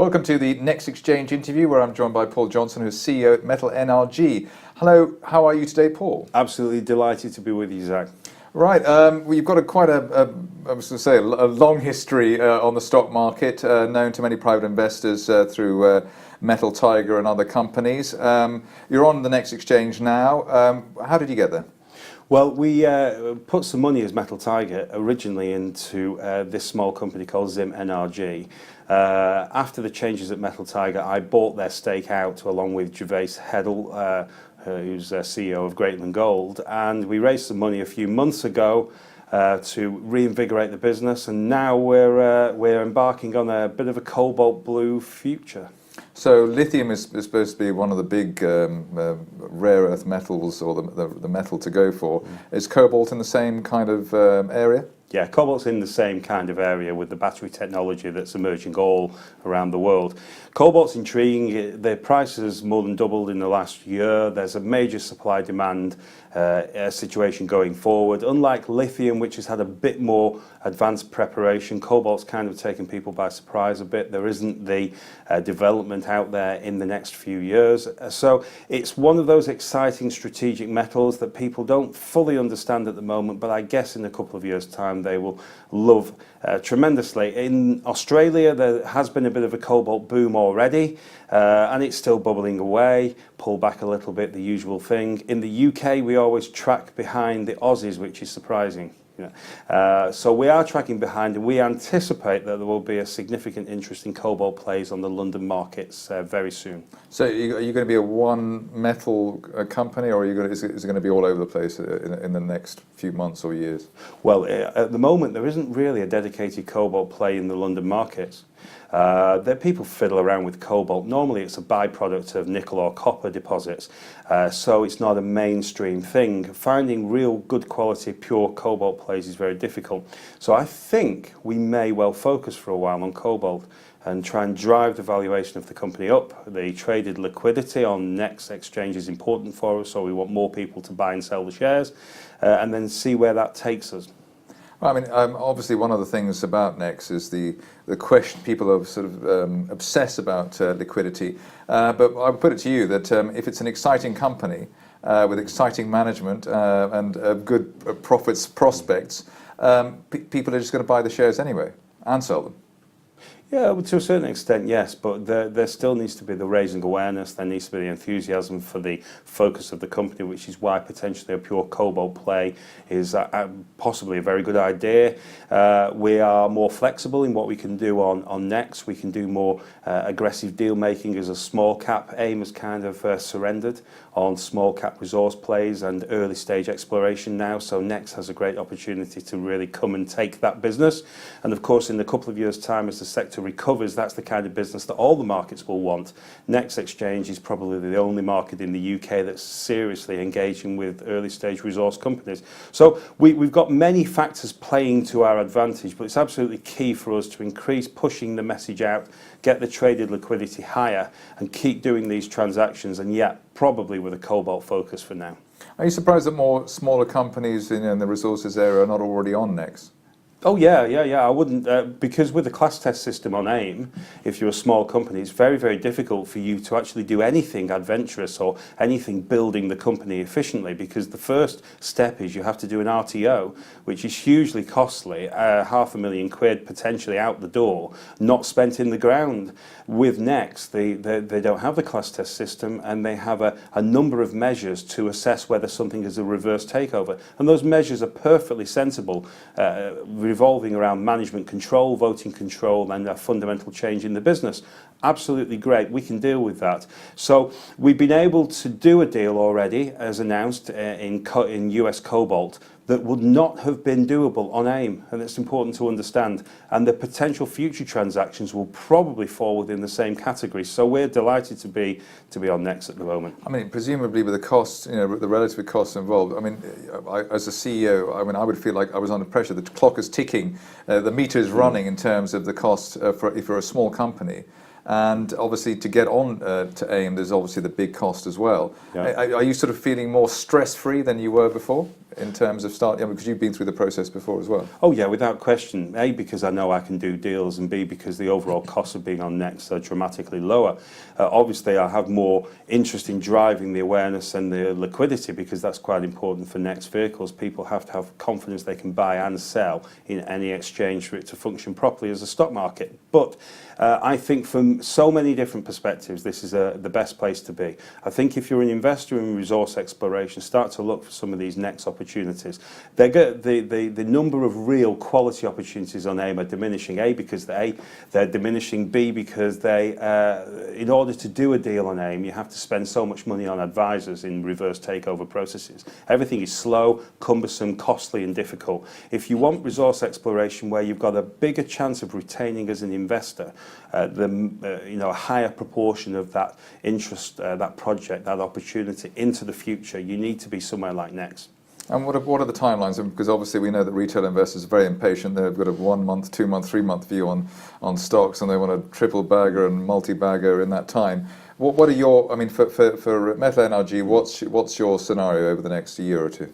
Welcome to the NEX Exchange interview, where I'm joined by Paul Johnson, who's CEO at Metal NRG. Hello, how are you today, Paul? Absolutely delighted to be with you, Zach. Right, you've got a long history on the stock market, known to many private investors through Metal Tiger and other companies. You're on the NEX Exchange now. How did you get there? Well, we put some money as Metal Tiger originally into this small company called ZIM NRG. After the changes at Metal Tiger, I bought their stake out along with Gervais Heddle, who's CEO of Greatland Gold, and we raised some money a few months ago to reinvigorate the business, and now we're embarking on a bit of a cobalt blue future. So lithium is supposed to be one of the big rare earth metals, or the metal to go for. Is cobalt in the same kind of area? Yeah, cobalt's in the same kind of area with the battery technology that's emerging all around the world. Cobalt's intriguing. The price has more than doubled in the last year. There's a major supply-demand situation going forward. Unlike lithium, which has had a bit more advanced preparation, cobalt's kind of taken people by surprise a bit. There isn't the development out there in the next few years. So it's one of those exciting strategic metals that people don't fully understand at the moment, but I guess in a couple of years' time they will love tremendously. In Australia, there has been a bit of a cobalt boom already, and it's still bubbling away. Pull back a little bit, the usual thing. In the UK, we always track behind the Aussies, which is surprising. So we are tracking behind, and we anticipate that there will be a significant interest in cobalt plays on the London markets very soon. So are you going to be a one metal company, or is it going to be all over the place in the next few months or years? Well, at the moment there isn't really a dedicated cobalt play in the London markets. People fiddle around with cobalt. Normally it's a byproduct of nickel or copper deposits, so it's not a mainstream thing. Finding real good quality pure cobalt plays is very difficult. So I think we may well focus for a while on cobalt and try and drive the valuation of the company up. The traded liquidity on NEX Exchange is important for us, so we want more people to buy and sell the shares, and then see where that takes us. Well, I mean, obviously one of the things about NEX is the question. People are sort of obsessed about liquidity, but I would put it to you that if it's an exciting company with exciting management and good profits prospects, people are just going to buy the shares anyway and sell them. Yeah, to a certain extent, yes, but there still needs to be the raising awareness. There needs to be the enthusiasm for the focus of the company, which is why potentially a pure cobalt play is possibly a very good idea. We are more flexible in what we can do on NEX. We can do more aggressive deal making as a small cap. AIM has kind of surrendered on small cap resource plays and early stage exploration now, so NEX has a great opportunity to really come and take that business. And of course, in a couple of years' time, as the sector recovers, that's the kind of business that all the markets will want. NEX Exchange is probably the only market in the UK that's seriously engaging with early stage resource companies. So we've got many factors playing to our advantage, but it's absolutely key for us to increase pushing the message out, get the traded liquidity higher, and keep doing these transactions, and yet probably with a cobalt focus for now. Are you surprised that more smaller companies in the resources area are not already on NEX? Oh yeah. I wouldn't, because with the class test system on AIM, if you're a small company, it's very, very difficult for you to actually do anything adventurous or anything building the company efficiently, because the first step is you have to do an RTO, which is hugely costly, £500,000 potentially out the door, not spent in the ground. With NEX, they don't have the class test system, and they have a number of measures to assess whether something is a reverse takeover, and those measures are perfectly sensible, revolving around management control, voting control, and a fundamental change in the business. Absolutely great. We can deal with that. So we've been able to do a deal already, as announced, in US Cobalt, that would not have been doable on AIM, and it's important to understand. And the potential future transactions will probably fall within the same category. So we're delighted to be on NEX at the moment. I mean, presumably with the costs, the relative costs involved. I mean, as a CEO, I would feel like I was under pressure. The clock is ticking, the meter is running in terms of the cost if you're a small company. And obviously to get on to AIM, there's obviously the big cost as well. Yeah. Are you sort of feeling more stress-free than you were before? in terms of starting? Because you've been through the process before as well. Oh yeah, without question. A, because I know I can do deals, and B, because the overall costs of being on NEX are dramatically lower. Obviously, I have more interest in driving the awareness and the liquidity, because that's quite important for NEX vehicles. People have to have confidence they can buy and sell in any exchange for it to function properly as a stock market. But I think from so many different perspectives, this is the best place to be. I think if you're an investor in resource exploration, start to look for some of these NEX opportunities. The number of real quality opportunities on AIM are diminishing. A, because they're diminishing. B, because in order to do a deal on AIM, you have to spend so much money on advisors in reverse takeover processes. Everything is slow, cumbersome, costly and difficult. If you want resource exploration where you've got a bigger chance of retaining as an investor, a higher proportion of that interest, that project, that opportunity into the future, you need to be somewhere like NEX. And what are the timelines? Because obviously we know that retail investors are very impatient. They've got a 1 month, 2 month, 3 month view on stocks, and they want a triple bagger and multi bagger in that time. What are your? I mean, for Metal NRG, what's your scenario over the next year or two?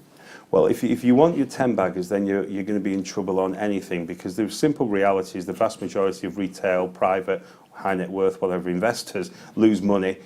Well, if you want your 10 baggers, then you're going to be in trouble on anything, because the simple reality is the vast majority of retail, private, high net worth, whatever investors lose money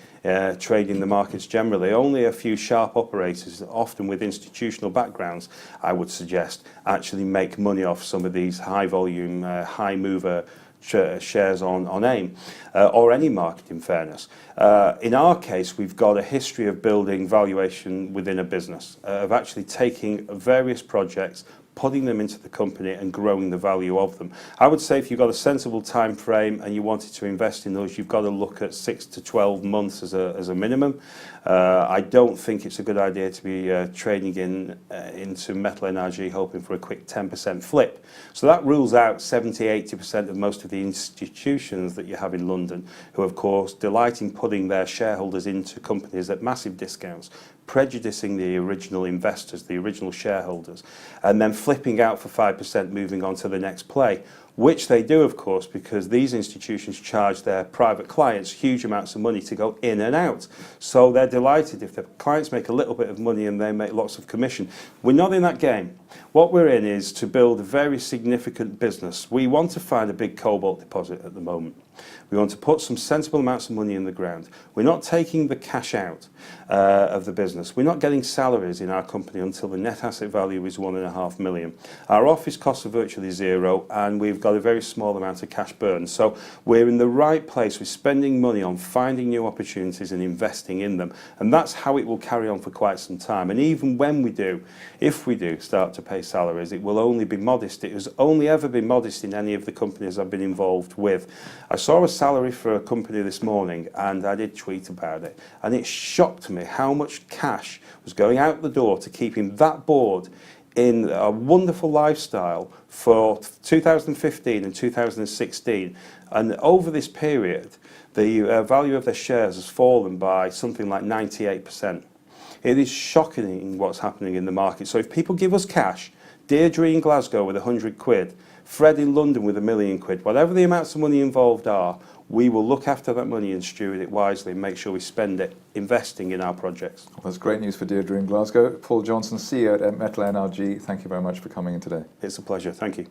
trading the markets generally. Only a few sharp operators, often with institutional backgrounds, I would suggest, actually make money off some of these high volume, high mover shares on AIM, or any market in fairness. In our case, we've got a history of building valuation within a business, of actually taking various projects, putting them into the company and growing the value of them. I would say if you've got a sensible time frame and you wanted to invest in those, you've got to look at 6 to 12 months as a minimum. I don't think it's a good idea to be trading into Metal NRG hoping for a quick 10% flip. So that rules out 70-80% of most of the institutions that you have in London, who of course delight in putting their shareholders into companies at massive discounts, prejudicing the original investors, the original shareholders, and then flipping out for 5%, moving on to the next play, which they do, of course, because these institutions charge their private clients huge amounts of money to go in and out. So they're delighted if the clients make a little bit of money and they make lots of commission. We're not in that game. What we're in is to build a very significant business. We want to find a big cobalt deposit at the moment. We want to put some sensible amounts of money in the ground. We're not taking the cash out of the business. We're not getting salaries in our company until the net asset value is 1.5 million. Our office costs are virtually zero, and we've got a very small amount of cash burn. So we're in the right place. We're spending money on finding new opportunities and investing in them. And that's how it will carry on for quite some time. And even when we do, if we do start to pay salaries, it will only be modest. It has only ever been modest in any of the companies I've been involved with. I saw a salary for a company this morning, and I did tweet about it, and it shocked me how much cash was going out the door to keeping that board in a wonderful lifestyle for 2015 and 2016, and over this period the value of their shares has fallen by something like 98%. It is shocking what's happening in the market. So if people give us cash, Deirdre in Glasgow with 100 quid, Fred in London with £1 million, whatever the amounts of money involved are, we will look after that money and steward it wisely and make sure we spend it investing in our projects. Well, that's great news for Deirdre in Glasgow. Paul Johnson, CEO at Metal NRG, thank you very much for coming in today. It's a pleasure. Thank you.